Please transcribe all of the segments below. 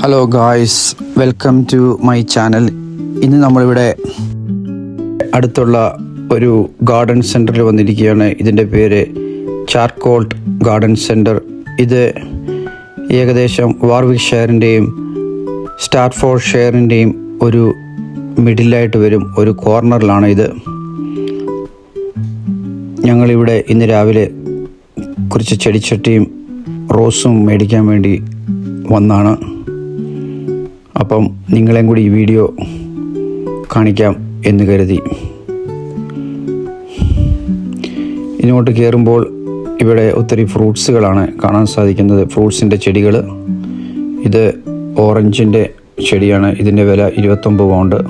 Hello guys, welcome to my channel. ഇന്ന് നമ്മളിവിടെ അടുത്തുള്ള ഒരു ഗാർഡൻ സെൻറ്ററിൽ വന്നിരിക്കുകയാണ്. ഇതിൻ്റെ പേര് ചാർക്കോൾട്ട് ഗാർഡൻ സെൻറ്റർ. ഇത് ഏകദേശം വാർവിക്ക്ഷയറിൻ്റെയും സ്റ്റാർഫോർഡ്ഷയറിൻ്റെയും ഒരു മിഡിലായിട്ട് വരും, ഒരു കോർണറിലാണ് ഇത്. ഞങ്ങളിവിടെ ഇന്ന് രാവിലെ കുറച്ച് ചെടിച്ചട്ടിയും റോസും മേടിക്കാൻ വേണ്ടി വന്നാണ്. അപ്പം നിങ്ങളെയും കൂടി ഈ വീഡിയോ കാണിക്കാം എന്ന് കരുതി. ഇങ്ങോട്ട് കയറുമ്പോൾ ഇവിടെ ഒത്തിരി ഫ്രൂട്ട്സുകളാണ് കാണാൻ സാധിക്കുന്നത്, ഫ്രൂട്ട്സിൻ്റെ ചെടികൾ. ഇത് ഓറഞ്ചിൻ്റെ ചെടിയാണ്. ഇതിൻ്റെ വില 29 പൗണ്ട്.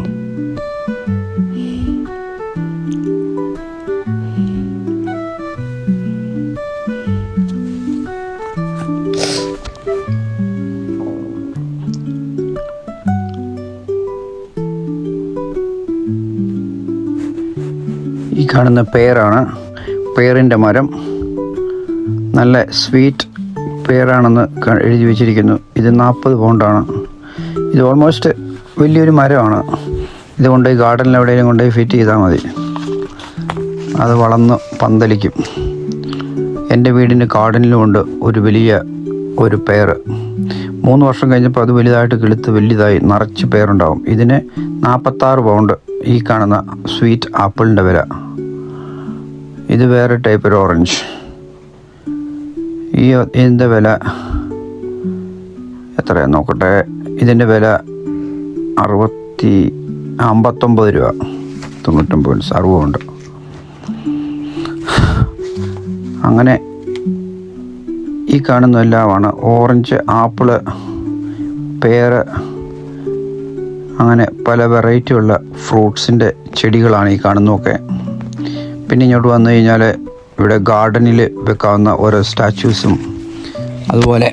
ഈ കാണുന്ന പെയറാണ്, പെയറിൻ്റെ മരം. നല്ല സ്വീറ്റ് പെയറാണെന്ന് എഴുതി വെച്ചിരിക്കുന്നു. ഇത് 40 പൗണ്ടാണ്. ഇത് ഓൾമോസ്റ്റ് വലിയൊരു മരമാണ്. ഇതുകൊണ്ട് ഗാർഡനിൽ എവിടെയെങ്കിലും കൊണ്ടുപോയി ഫിറ്റ് ചെയ്താൽ മതി, അത് വളർന്ന് പന്തലിക്കും. എൻ്റെ വീടിൻ്റെ ഗാർഡനിലുമുണ്ട് ഒരു വലിയ ഒരു പെയർ. 3 വർഷം കഴിഞ്ഞപ്പോൾ അത് വലുതായിട്ട് കിളുത്ത് വലുതായി നിറച്ച് പെയറുണ്ടാവും. ഇതിന് 46 പൗണ്ട് ഈ കാണുന്ന സ്വീറ്റ് ആപ്പിളിൻ്റെ വില. ഇത് വേറെ ടൈപ്പ് ഒരു ഓറഞ്ച്. ഇതിൻ്റെ വില എത്രയാണ് നോക്കട്ടെ. ഇതിൻ്റെ വില 59 രൂപ, 99 60 ഉണ്ട്. അങ്ങനെ ഈ കാണുന്ന എല്ലാമാണ് ഓറഞ്ച്, ആപ്പിള്, പേര്, അങ്ങനെ പല വെറൈറ്റി ഉള്ള ഫ്രൂട്ട്സിൻ്റെ ചെടികളാണ് ഈ കാണുന്നതൊക്കെ. പിന്നെ ഇങ്ങോട്ട് വന്നു കഴിഞ്ഞാൽ ഇവിടെ ഗാർഡനിൽ വെക്കാവുന്ന ഓരോ സ്റ്റാച്യൂസും അതുപോലെ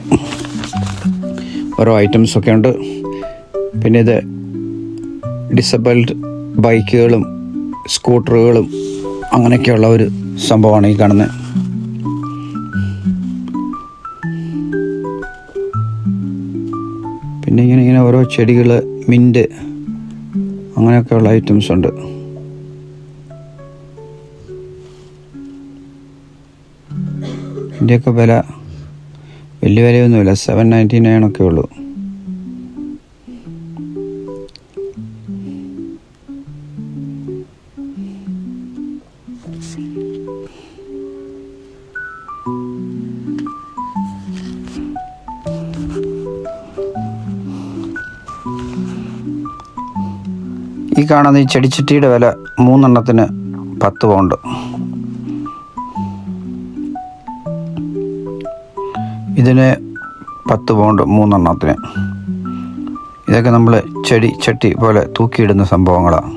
ഓരോ ഐറ്റംസൊക്കെ ഉണ്ട്. പിന്നെ ഇത് ഡിസബിൾഡ് ബൈക്കുകളും സ്കൂട്ടറുകളും അങ്ങനെയൊക്കെയുള്ള ഒരു സംഭവമാണ് ഈ കാണുന്നത്. പിന്നെ ഇങ്ങനെ ഓരോ ചെടികൾ, മിൻറ്റ്, അങ്ങനെയൊക്കെയുള്ള ഐറ്റംസ് ഉണ്ട്. ഇതിൻ്റെയൊക്കെ വില വലിയ വിലയൊന്നുമില്ല, 7.99 ഒക്കെ ഉള്ളൂ. ഈ കാണുന്ന ഈ ചെടിച്ചട്ടിയുടെ വില 3 എണ്ണത്തിന് 10 പൗണ്ട്. ഇതിന് 10 പൗണ്ട് 3 എണ്ണത്തിന്. ഇതൊക്കെ നമ്മൾ ചെടി ചട്ടി പോലെ തൂക്കിയിടുന്ന സംഭവങ്ങളാണ്.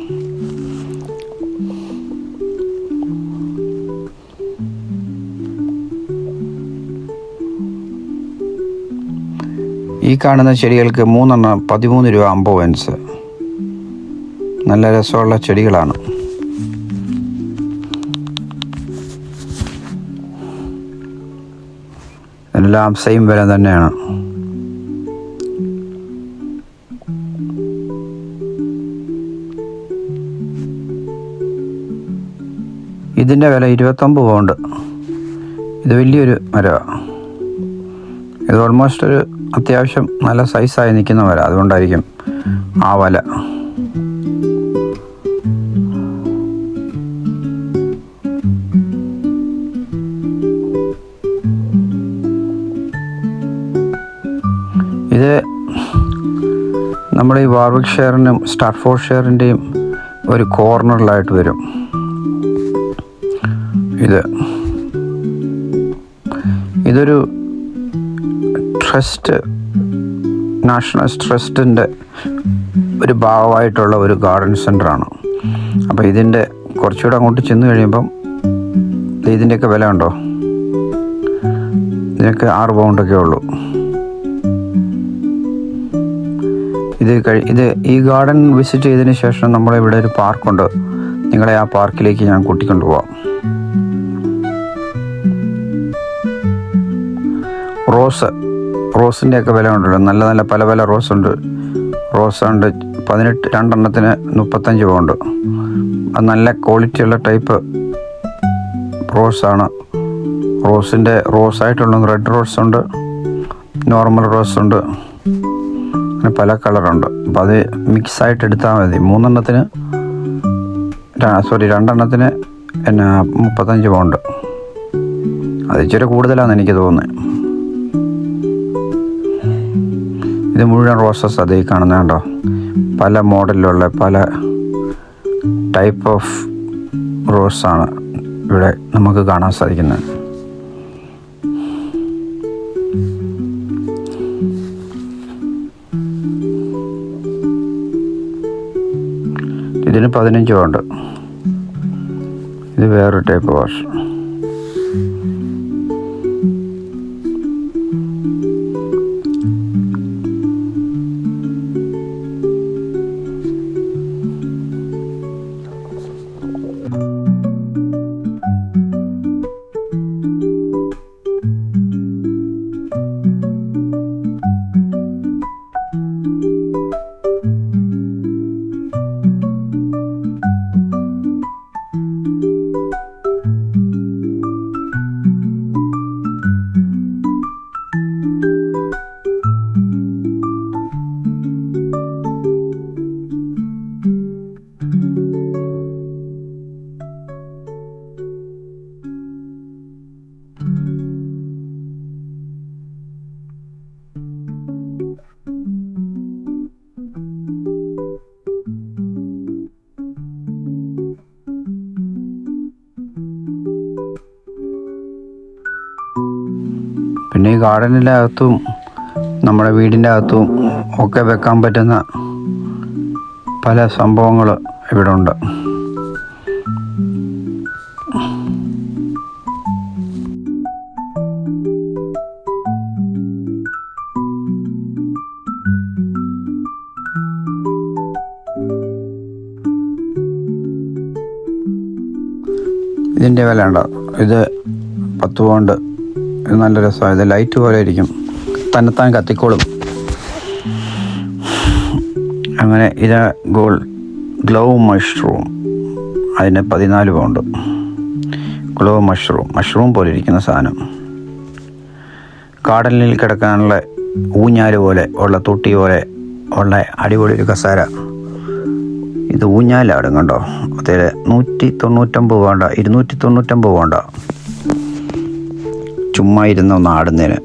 ഈ കാണുന്ന ചെടികൾക്ക് 3 എണ്ണം 13 രൂപ 50 പൈസ. നല്ല രസമുള്ള ചെടികളാണ്. എല്ലാം സെയിം വില തന്നെയാണ്. ഇതിൻ്റെ വില 29 പൗണ്ട്. ഇത് വലിയൊരു മരമാണ്. ഇത് ഓൾമോസ്റ്റ് ഒരു അത്യാവശ്യം നല്ല സൈസായി നിൽക്കുന്ന മരം, അതുകൊണ്ടായിരിക്കും ആ വില. ഇത് നമ്മൾ ഈ വാർവിക്ക്ഷയറിനും സ്റ്റാർഫോർഡ്ഷയറിൻ്റെയും ഒരു കോർണറിലായിട്ട് വരും. ഇതൊരു ട്രസ്റ്റ്, നാഷണൽ ട്രസ്റ്റിൻ്റെ ഒരു ഭാഗമായിട്ടുള്ള ഒരു ഗാർഡൻ സെൻ്ററാണ്. അപ്പോൾ ഇതിൻ്റെ കുറച്ചുകൂടെ അങ്ങോട്ട് ചെന്ന് കഴിയുമ്പം ഇതിൻ്റെയൊക്കെ വില ഉണ്ടോ, ഇതിനൊക്കെ 6 പൗണ്ടൊക്കെ ഉള്ളൂ. ഇത് ഈ ഗാർഡൻ വിസിറ്റ് ചെയ്തതിന് ശേഷം നമ്മളിവിടെ ഒരു പാർക്കുണ്ട്. നിങ്ങളെ ആ പാർക്കിലേക്ക് ഞാൻ കൂട്ടിക്കൊണ്ടുപോകാം. റോസ് റോസിൻ്റെയൊക്കെ വില ഉണ്ടല്ലോ, നല്ല നല്ല പല പല റോസുണ്ട്. 18 രണ്ടെണ്ണത്തിന് 35 പൗണ്ട്. അത് നല്ല ക്വാളിറ്റിയുള്ള ടൈപ്പ് റോസാണ്. റോസായിട്ടുള്ള റെഡ് റോസുണ്ട്, നോർമൽ റോസുണ്ട്, അങ്ങനെ പല കളറുണ്ട്. അപ്പോൾ അത് മിക്സായിട്ട് എടുത്താൽ മതി. രണ്ടെണ്ണത്തിന് 35 പൗണ്ട്. അത് ഇച്ചിരി കൂടുതലാണെന്ന് എനിക്ക് തോന്നുന്നത്. ഇത് മുഴുവൻ റോസസ് അതേ കാണുന്നത് കണ്ടോ, പല മോഡലിലുള്ള പല ടൈപ്പ് ഓഫ് റോസാണ് ഇവിടെ നമുക്ക് കാണാൻ സാധിക്കുന്നത്. ഇതിന് 15 പൗണ്ട്. ഇത് വേറൊരു ടൈപ്പ് റോസ്. പിന്നെ ഈ ഗാർഡനിൻ്റെ അകത്തും നമ്മുടെ വീടിൻ്റെ അകത്തും ഒക്കെ വെക്കാൻ പറ്റുന്ന പല സംഭവങ്ങൾ ഇവിടെ ഉണ്ട്. ഇതിൻ്റെ വില ഉണ്ടോ? ഇത് 10 പൗണ്ട്. ഇത് നല്ല രസമാണ്. ഇത് ലൈറ്റ് പോലെ ഇരിക്കും, തന്നെത്താൻ കത്തിക്കോളും. അങ്ങനെ ഇത് ഗ്ലോ മഷ്റൂം, അതിന് 14 പൗണ്ട്. ഗ്ലോ മഷ്റൂം പോലെ ഇരിക്കുന്ന സാധനം. ഗാർഡനിൽ കിടക്കാനുള്ള ഊഞ്ഞാല് പോലെ ഉള്ള തൊട്ടി പോലെ ഉള്ള അടിപൊളി ഒരു കസേര. ഇത് ഊഞ്ഞാലാടും കണ്ടോ. അതേ 199 പൗണ്ട, 299 പൗണ്ട ചുമ്മാ ഇരുന്ന് ഒന്ന് ആടുന്നതിന്.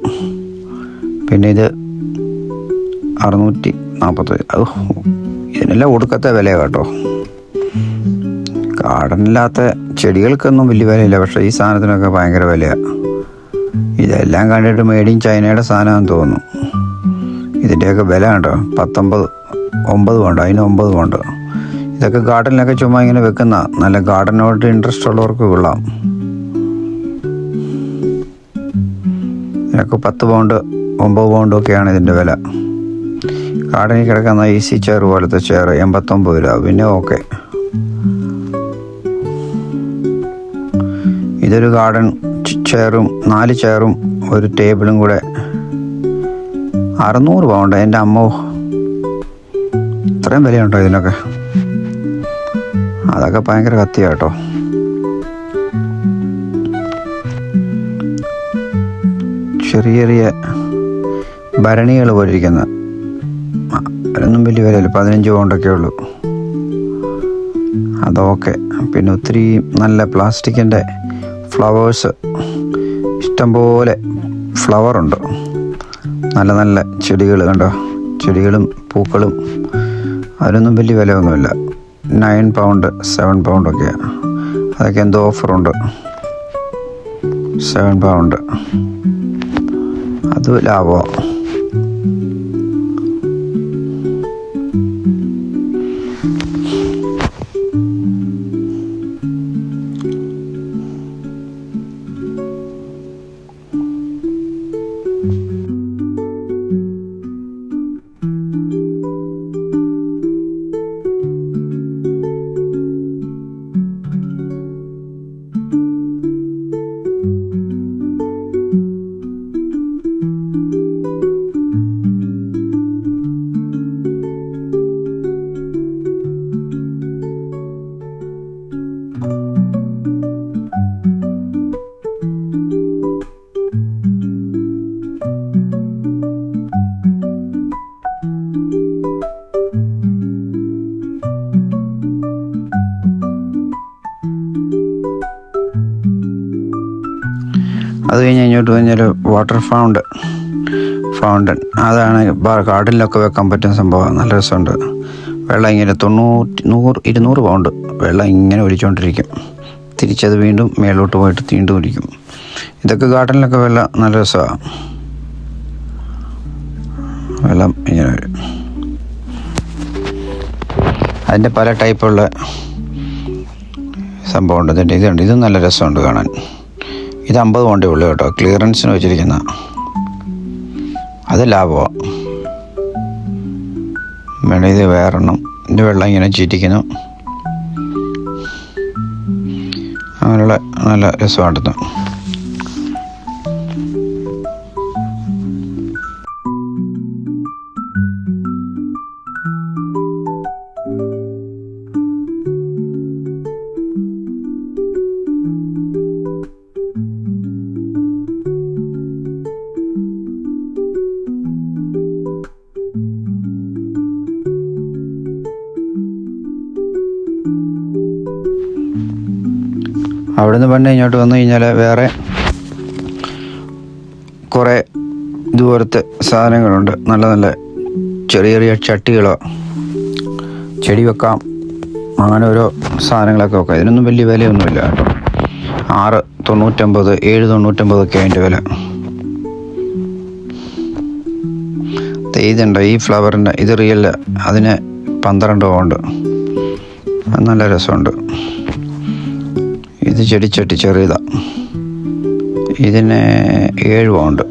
പിന്നെ ഇത് 640. ഇതിനെല്ലാം ഒടുക്കത്തെ വില കേട്ടോ. ഗാർഡനില്ലാത്ത ചെടികൾക്കൊന്നും വലിയ വിലയില്ല, പക്ഷേ ഈ സാധനത്തിനൊക്കെ ഭയങ്കര വിലയാണ്. ഇതെല്ലാം കണ്ടിട്ട് മെയ്ഡ് ഇൻ ചൈനയുടെ സാധനമാണെന്ന് തോന്നുന്നു. ഇതിൻ്റെയൊക്കെ വില കണ്ടോ, 9 പൗണ്ട്. അതിന് 9 പൗണ്ട്. ഇതൊക്കെ ഗാർഡനിലൊക്കെ ചുമ്മാ ഇങ്ങനെ വെക്കുന്ന, നല്ല ഗാർഡനോട്ട് ഇൻട്രസ്റ്റ് ഉള്ളവർക്ക് കൊള്ളാം. ഇതിനൊക്കെ 10 പൗണ്ട് 9 പൗണ്ടൊക്കെയാണ് ഇതിൻ്റെ വില. ഗാർഡനിൽ കിടക്കുന്ന ഈസി ചെയർ പോലത്തെ ചെയർ 89 രൂപ. പിന്നെ ഓക്കെ, ഇതൊരു ഗാർഡൻ ചെയറും 4 ചെയറും ഒരു ടേബിളും കൂടെ 600 പൗണ്ട്. എൻ്റെ അമ്മോ, ഇത്രയും വിലയുണ്ടോ ഇതിനൊക്കെ? അതൊക്കെ ഭയങ്കര കത്തിയാണ് കേട്ടോ. ചെറിയ ചെറിയ ഭരണികൾ പോലെ ഇരിക്കുന്ന, അതിനൊന്നും വലിയ വിലയില്ല, 15 പൗണ്ടൊക്കെ ഉള്ളൂ. അതൊക്കെ. പിന്നെ ഒത്തിരി നല്ല പ്ലാസ്റ്റിക്കിൻ്റെ ഫ്ലവേഴ്സ്, ഇഷ്ടംപോലെ ഫ്ലവറുണ്ട്. നല്ല നല്ല ചെടികൾ കണ്ടോ, ചെടികളും പൂക്കളും. അതിനൊന്നും വലിയ വിലയൊന്നുമില്ല. 9 പൗണ്ട് 7 പൗണ്ടൊക്കെയാണ്. അതൊക്കെ എന്തോ ഓഫറുണ്ട്. 7 പൗണ്ട്, അത് ലാഭമാണ്. അത് കഴിഞ്ഞ് ഇങ്ങോട്ട് കഴിഞ്ഞാൽ വാട്ടർ ഫൗണ്ടൻ അതാണ് ഗാർഡനിലൊക്കെ വെക്കാൻ പറ്റുന്ന സംഭവമാണ്. നല്ല രസമുണ്ട്. വെള്ളം ഇങ്ങനെ 200 പൗണ്ട് വെള്ളം ഇങ്ങനെ ഒലിച്ചുകൊണ്ടിരിക്കും. തിരിച്ചത് വീണ്ടും മേലോട്ട് പോയിട്ട് വീണ്ടും ഒലിക്കും. ഇതൊക്കെ ഗാർഡനിലൊക്കെ വെള്ളം നല്ല രസമാണ്. വെള്ളം ഇങ്ങനെ വരും. അതിൻ്റെ പല ടൈപ്പുള്ള സംഭവമുണ്ട്. ഇതിൻ്റെ ഇതും നല്ല രസമുണ്ട് കാണാൻ. ഇത് 50 പൗണ്ടേ ഉള്ളൂ കേട്ടോ, ക്ലിയറൻസിന് വെച്ചിരിക്കുന്ന. അത് ലാഭമാണ്. വേണം ഇത് വേറെണ്ണം. ഇതിൻ്റെ വെള്ളം ഇങ്ങനെ ചീറ്റിക്കുന്നു. അങ്ങനെയുള്ള നല്ല രസമായിരുന്നു. അവിടെ നിന്ന് പിന്നെ ഇങ്ങോട്ട് വന്നു കഴിഞ്ഞാൽ വേറെ കുറേ ഇതുപോലത്തെ സാധനങ്ങളുണ്ട്. നല്ല നല്ല ചെറിയ ചട്ടികളോ ചെടി വെക്കാം, അങ്ങനെ ഓരോ സാധനങ്ങളൊക്കെ വെക്കാം. ഇതിനൊന്നും വലിയ വിലയൊന്നുമില്ല കേട്ടോ. 6,99 7,99 അതിൻ്റെ വില. ഇതുണ്ട് ഈ ഫ്ലവറിൻ്റെ, ഇത് റിയൽ, അതിന് 12 പൗണ്ട്. നല്ല രസമുണ്ട്. ഇത് ചെടിച്ചട്ടി ചെറിയതാണ്, ഇതിന് 7 പൗണ്ട്.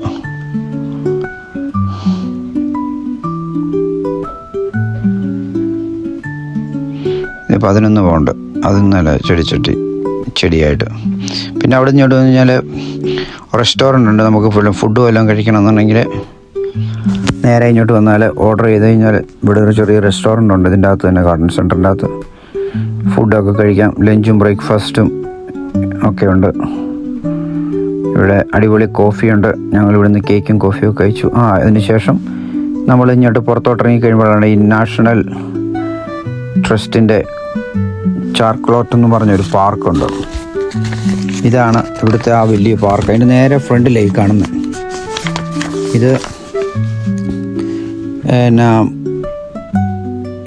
ഇത് 11 പൗണ്ട്. അത് നല്ല ചെടിയായിട്ട്. പിന്നെ അവിടെ നിന്ന് ഇങ്ങോട്ട് കഴിഞ്ഞാൽ റെസ്റ്റോറൻ്റ് ഉണ്ട്. നമുക്ക് ഫുഡും എല്ലാം കഴിക്കണമെന്നുണ്ടെങ്കിൽ നേരെ ഇങ്ങോട്ട് വന്നാൽ ഓർഡർ ചെയ്ത് കഴിഞ്ഞാൽ ഇവിടെ ഒരു ചെറിയ റെസ്റ്റോറൻ്റ് ഉണ്ട്. ഇതിൻ്റെ അകത്ത് തന്നെ, ഗാർഡൻ സെൻറ്ററിൻ്റെ അകത്ത് ഫുഡൊക്കെ കഴിക്കാം. ലഞ്ചും ബ്രേക്ക്ഫാസ്റ്റും ഒക്കെ ഉണ്ട്. ഇവിടെ അടിപൊളി കോഫിയുണ്ട്. ഞങ്ങൾ ഇവിടുന്ന് കേക്കും കോഫിയൊക്കെ കഴിച്ചു. അതിന് ശേഷം നമ്മൾ ഇങ്ങോട്ട് പുറത്തോട്ടിറങ്ങി കഴിയുമ്പോഴാണ് ഈ നാഷണൽ ട്രസ്റ്റിൻ്റെ ചാർക്ലോട്ട് എന്ന് പറഞ്ഞൊരു പാർക്കുണ്ട്. ഇതാണ് ഇവിടുത്തെ ആ വലിയ പാർക്ക്. അതിൻ്റെ നേരെ ഫ്രണ്ടിലേക്ക് കാണുന്നത്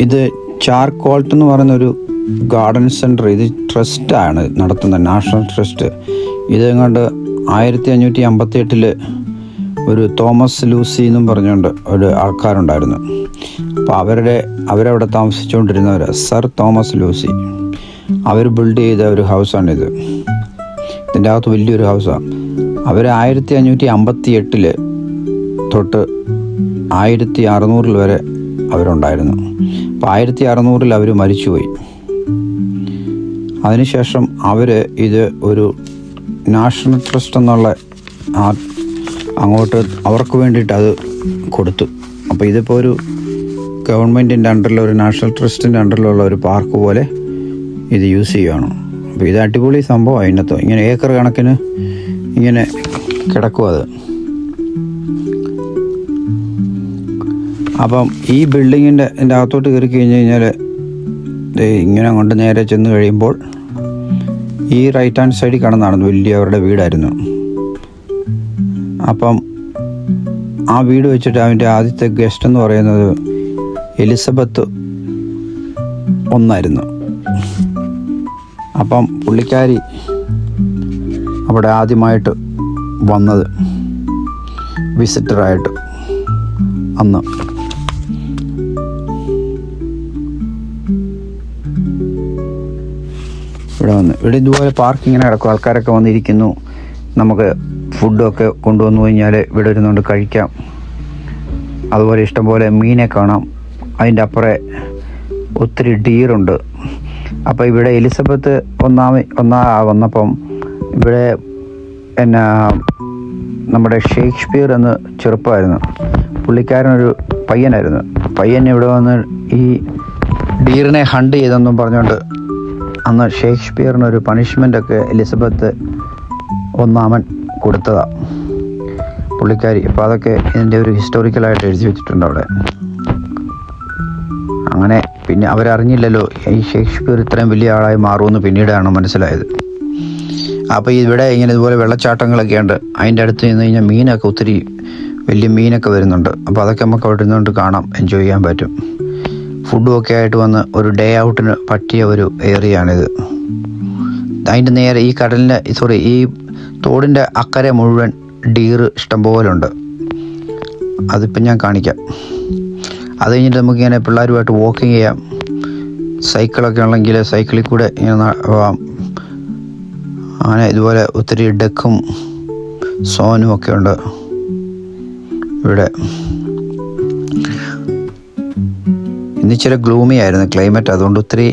ഇത് ചാർക്കോൾട്ട് എന്ന് പറയുന്നൊരു ഗാർഡൻ സെൻറ്റർ. ഇത് ട്രസ്റ്റാണ് നടത്തുന്നത്, നാഷണൽ ട്രസ്റ്റ്. ഇത് കണ്ട് 1558 ഒരു തോമസ് ലൂസി എന്നും പറഞ്ഞുകൊണ്ട് ഒരു ആൾക്കാരുണ്ടായിരുന്നു. അപ്പോൾ അവരവിടെ താമസിച്ചുകൊണ്ടിരുന്നവർ, സർ തോമസ് ലൂസി, അവർ ബിൽഡ് ചെയ്ത ഒരു ഹൗസാണിത്. ഇതിൻ്റെ അകത്ത് വലിയൊരു ഹൗസാണ്. അവർ 1558 തൊട്ട് 1600 വരെ അവരുണ്ടായിരുന്നു. അപ്പോൾ 1600 അവർ മരിച്ചുപോയി. അതിനുശേഷം അവർ ഇത് ഒരു നാഷണൽ ട്രസ്റ്റ് എന്നുള്ള അങ്ങോട്ട് അവർക്ക് വേണ്ടിയിട്ട് അത് കൊടുത്തു. അപ്പോൾ ഇതിപ്പോൾ ഒരു ഗവൺമെൻറ്റിൻ്റെ അണ്ടറിൽ, ഒരു നാഷണൽ ട്രസ്റ്റിൻ്റെ അണ്ടറിലുള്ള ഒരു പാർക്ക് പോലെ ഇത് യൂസ് ചെയ്യുകയാണ്. അപ്പോൾ ഇത് അടിപൊളി സംഭവം. അതിനകത്ത് ഇങ്ങനെ ഏക്കർ കണക്കിന് ഇങ്ങനെ കിടക്കും അത്. അപ്പം ഈ ബിൽഡിങ്ങിൻ്റെ അകത്തോട്ട് കയറി കഴിഞ്ഞ് കഴിഞ്ഞാൽ ഇങ്ങനെ കൊണ്ട് നേരെ ചെന്ന് കഴിയുമ്പോൾ ഈ റൈറ്റ് ഹാൻഡ് സൈഡിൽ കാണുന്നതാണ് വലിയ അവരുടെ വീടായിരുന്നു. അപ്പം ആ വീട് വെച്ചിട്ട് അതിൻ്റെ ആദ്യത്തെ ഗസ്റ്റ് എന്ന് പറയുന്നത് എലിസബത്ത് I. അപ്പം പുള്ളിക്കാരി അവിടെ ആദ്യമായിട്ട് വന്നത് വിസിറ്ററായിട്ട് അന്ന്. ഇവിടെ ഇതുപോലെ പാർക്കിങ്ങനെ കിടക്കും. ആൾക്കാരൊക്കെ വന്നിരിക്കുന്നു. നമുക്ക് ഫുഡൊക്കെ കൊണ്ടുവന്നു കഴിഞ്ഞാൽ ഇവിടെ ഇരുന്നുകൊണ്ട് കഴിക്കാം. അതുപോലെ ഇഷ്ടംപോലെ മീനെ കാണാം. അതിൻ്റെ അപ്പുറേ ഒത്തിരി ഡീറുണ്ട്. അപ്പോൾ ഇവിടെ എലിസബത്ത് വന്നപ്പം ഇവിടെ നമ്മുടെ ഷേക്സ്പിയർ എന്ന ചെറുപ്പമായിരുന്നു, പുള്ളിക്കാരനൊരു പയ്യൻ ഇവിടെ വന്ന് ഈ ഡീറിനെ ഹണ്ട് ചെയ്തെന്നും പറഞ്ഞുകൊണ്ട് അന്ന് ഷേക്സ്പിയറിനൊരു പണിഷ്മെൻ്റൊക്കെ എലിസബത്ത് I കൊടുത്തതാണ് പുള്ളിക്കാരി. അപ്പോൾ അതൊക്കെ ഇതിൻ്റെ ഒരു ഹിസ്റ്റോറിക്കലായിട്ട് എഴുതി വെച്ചിട്ടുണ്ട് അവിടെ. അങ്ങനെ പിന്നെ അവരറിഞ്ഞില്ലല്ലോ ഈ ഷേക്സ്പിയർ ഇത്രയും വലിയ ആളായി മാറുമെന്ന് പിന്നീടാണ് മനസ്സിലായത്. അപ്പോൾ ഇവിടെ ഇങ്ങനെ ഇതുപോലെ വെള്ളച്ചാട്ടങ്ങളൊക്കെ ഉണ്ട്. അതിൻ്റെ അടുത്ത് നിന്ന് കഴിഞ്ഞാൽ മീനൊക്കെ ഒത്തിരി വലിയ മീനൊക്കെ വരുന്നുണ്ട്. അപ്പോൾ അതൊക്കെ നമുക്ക് അവിടെ നിന്നുകൊണ്ട് കാണാം, എൻജോയ് ചെയ്യാൻ പറ്റും. ഫുഡും ഒക്കെ ആയിട്ട് വന്ന് ഒരു ഡേ ഔട്ടിന് പറ്റിയ ഒരു ഏരിയയാണിത്. അതിൻ്റെ നേരെ ഈ കടലിൻ്റെ ഈ തോടിൻ്റെ അക്കരെ മുഴുവൻ ഡീർ ഇഷ്ടംപോലെ ഉണ്ട്. അതിപ്പം ഞാൻ കാണിക്കാം. അത് കഴിഞ്ഞിട്ട് നമുക്കിങ്ങനെ പിള്ളേരുമായിട്ട് വാക്കിങ് ചെയ്യാം. സൈക്കിളൊക്കെ ഉണ്ടെങ്കിൽ സൈക്കിളിൽ കൂടെ ഇങ്ങനെ പോവാം. അങ്ങനെ ഇതുപോലെ ഒത്തിരി ഡക്കും സോനും ഒക്കെ ഉണ്ട് ഇവിടെ. ഇന്ന് ഇച്ചിരി ഗ്ലൂമി ആയിരുന്നു ക്ലൈമറ്റ്, അതുകൊണ്ട് ഒത്തിരി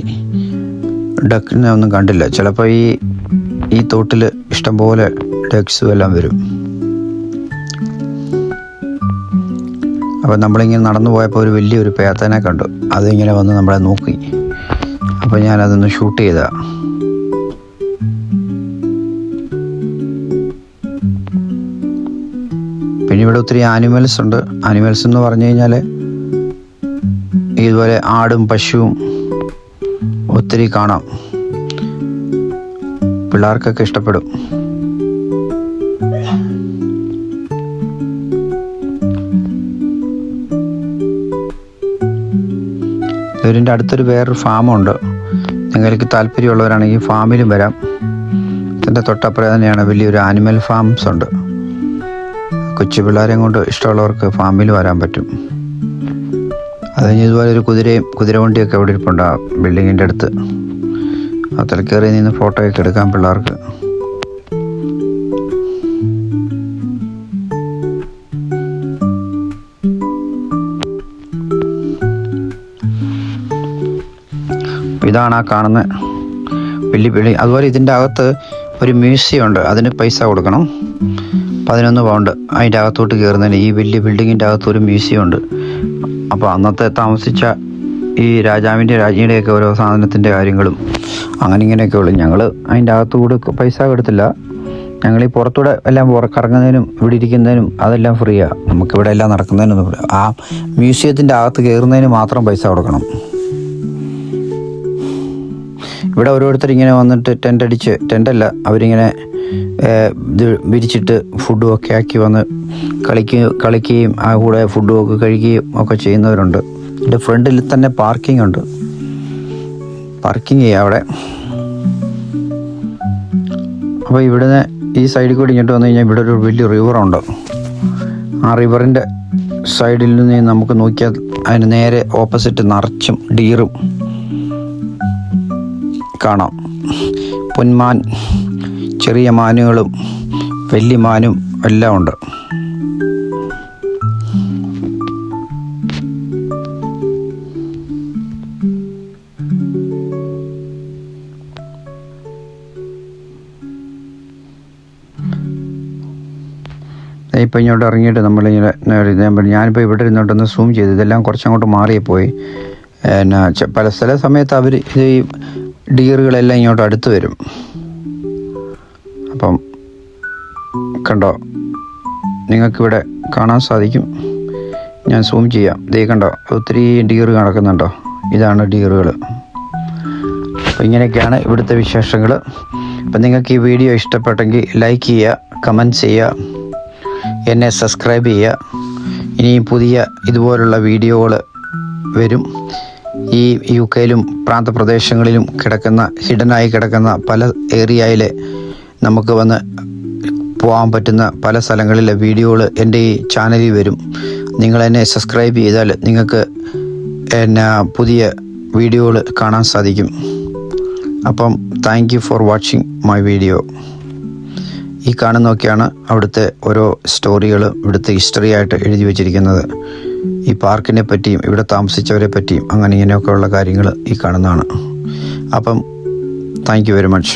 ഡക്കിനെ ഒന്നും കണ്ടില്ല. ചിലപ്പോൾ ഈ തോട്ടിൽ ഇഷ്ടംപോലെ ഡക്സും എല്ലാം വരും. അപ്പോൾ നമ്മളിങ്ങനെ നടന്നു പോയപ്പോൾ ഒരു വലിയൊരു പേത്തനെ കണ്ടു. അതിങ്ങനെ വന്ന് നമ്മളെ നോക്കി. അപ്പോൾ ഞാനതൊന്ന് ഷൂട്ട് ചെയ്തതാണ്. പിന്നെ ഇവിടെ ഒത്തിരി ആനിമൽസ് ഉണ്ട്. ആനിമൽസ് എന്ന് പറഞ്ഞു കഴിഞ്ഞാൽ ഇതുപോലെ ആടും പശുവും ഒത്തിരി കാണാം. പിള്ളേർക്കൊക്കെ ഇഷ്ടപ്പെടും. ഇതിൻ്റെ അടുത്തൊരു വേറൊരു ഫാമുണ്ട്. നിങ്ങൾക്ക് താല്പര്യമുള്ളവരാണെങ്കിൽ ഫാമിലും വരാം. ഇതിൻ്റെ തൊട്ടപ്പുറം തന്നെയാണ് വലിയൊരു ആനിമൽ ഫാംസ് ഉണ്ട്. കൊച്ചു പിള്ളേരെയും കൊണ്ട് ഇഷ്ടമുള്ളവർക്ക് ഫാമിൽ വരാൻ പറ്റും. അത് കഴിഞ്ഞ് ഇതുപോലെ ഒരു കുതിരവണ്ടിയൊക്കെ അവിടെ ഇരിപ്പുണ്ട് ആ ബിൽഡിങ്ങിൻ്റെ അടുത്ത്. അതിൽ കയറി നിന്ന് ഫോട്ടോയൊക്കെ എടുക്കാം പിള്ളേർക്ക്. ഇതാണ് ആ കാണുന്ന വലിയ ബിൽഡിങ്. അതുപോലെ ഇതിൻ്റെ അകത്ത് ഒരു മ്യൂസിയം ഉണ്ട്. അതിന് പൈസ കൊടുക്കണം, 11 പൗണ്ട്. അതിൻ്റെ അകത്തോട്ട് കയറുന്നതിന് ഈ വലിയ ബിൽഡിങ്ങിൻ്റെ അകത്ത് ഒരു മ്യൂസിയം ഉണ്ട്. അപ്പോൾ അന്നത്തെ താമസിച്ച ഈ രാജാവിൻ്റെ രാജ്ഞിയുടെയൊക്കെ ഓരോ സാധനത്തിൻ്റെ കാര്യങ്ങളും അങ്ങനെ ഇങ്ങനെയൊക്കെ ഉള്ളു. ഞങ്ങൾ അതിൻ്റെ അകത്തുകൂടെ പൈസ കൊടുത്തില്ല. ഞങ്ങൾ ഈ പുറത്തൂടെ എല്ലാം കറങ്ങുന്നതിനും ഇവിടെ ഇരിക്കുന്നതിനും അതെല്ലാം ഫ്രീയാണ്. നമുക്കിവിടെ എല്ലാം നടക്കുന്നതിനൊന്നും ഫ്രീ. ആ മ്യൂസിയത്തിൻ്റെ അകത്ത് കയറുന്നതിന് മാത്രം പൈസ കൊടുക്കണം. ഇവിടെ ഓരോരുത്തർ ഇങ്ങനെ വന്നിട്ട് ടെൻ്റല്ല അവരിങ്ങനെ ഇത് വിരിച്ചിട്ട് ഫുഡും ഒക്കെ ആക്കി വന്ന് കളിക്കുകയും ആ കൂടെ ഫുഡും ഒക്കെ കഴിക്കുകയും ഒക്കെ ചെയ്യുന്നവരുണ്ട്. എൻ്റെ ഫ്രണ്ടിൽ തന്നെ പാർക്കിംഗ് ഉണ്ട്. പാർക്കിംഗ് ചെയ്യാം അവിടെ. അപ്പോൾ ഇവിടുന്ന് ഈ സൈഡിൽ കൂടി ഇങ്ങോട്ട് വന്നു കഴിഞ്ഞാൽ ഇവിടെ ഒരു വലിയ റിവറുണ്ട്. ആ റിവറിൻ്റെ സൈഡിൽ നിന്ന് നമുക്ക് നോക്കിയാൽ അതിന് നേരെ ഓപ്പോസിറ്റ് നിറച്ചും ഡീറും കാണാം. പൊന്മാൻ, ചെറിയ മാനുകളും വലിയ മാനും എല്ലാം ഉണ്ട്. ഇപ്പോൾ ഇങ്ങോട്ട് ഇറങ്ങിയിട്ട് നമ്മളിങ്ങനെ ഞാനിപ്പോൾ ഇവിടെ ഇരുന്നോട്ടൊന്ന് സൂം ചെയ്ത് ഇതെല്ലാം കുറച്ചങ്ങോട്ട് മാറിപ്പോയി. പിന്നെ ചില സമയത്ത് അവർ ഈ ഡീറുകളെല്ലാം ഇങ്ങോട്ട് അടുത്ത് വരും. അപ്പം കണ്ടോ, നിങ്ങൾക്കിവിടെ കാണാൻ സാധിക്കും. ഞാൻ സൂം ചെയ്യാം. ഇതേ കണ്ടോ, ഒത്തിരി ഡീർ നടക്കുന്നുണ്ടോ? ഇതാണ് ഡീറുകൾ. അപ്പോൾ ഇങ്ങനെയൊക്കെയാണ് ഇവിടുത്തെ വിശേഷങ്ങൾ. അപ്പം നിങ്ങൾക്ക് ഈ വീഡിയോ ഇഷ്ടപ്പെട്ടെങ്കിൽ ലൈക്ക് ചെയ്യുക, കമൻറ്റ് ചെയ്യുക, എന്നെ സബ്സ്ക്രൈബ് ചെയ്യുക. ഇനിയും പുതിയ ഇതുപോലുള്ള വീഡിയോകൾ വരും. ഈ UK-ലും പ്രാന്തപ്രദേശങ്ങളിലും ഹിഡനായി കിടക്കുന്ന പല ഏരിയയിൽ നമുക്ക് വന്ന് പോകാൻ പറ്റുന്ന പല സ്ഥലങ്ങളിലെ വീഡിയോകൾ എൻ്റെ ഈ ചാനലിൽ വരും. നിങ്ങളെന്നെ സബ്സ്ക്രൈബ് ചെയ്താൽ നിങ്ങൾക്ക് എന്നെ പുതിയ വീഡിയോകൾ കാണാൻ സാധിക്കും. അപ്പം thank you for watching my video. ഈ കാണുന്നതൊക്കെയാണ് അവിടുത്തെ ഓരോ സ്റ്റോറികൾ, ഇവിടുത്തെ ഹിസ്റ്ററി ആയിട്ട് എഴുതി വച്ചിരിക്കുന്നത്. ഈ പാർക്കിനെ പറ്റിയും ഇവിടെ താമസിച്ചവരെ പറ്റിയും അങ്ങനെ ഇങ്ങനെയൊക്കെയുള്ള കാര്യങ്ങൾ ഈ കാണുന്നതാണ്. അപ്പം താങ്ക് യു വെരി മച്ച്.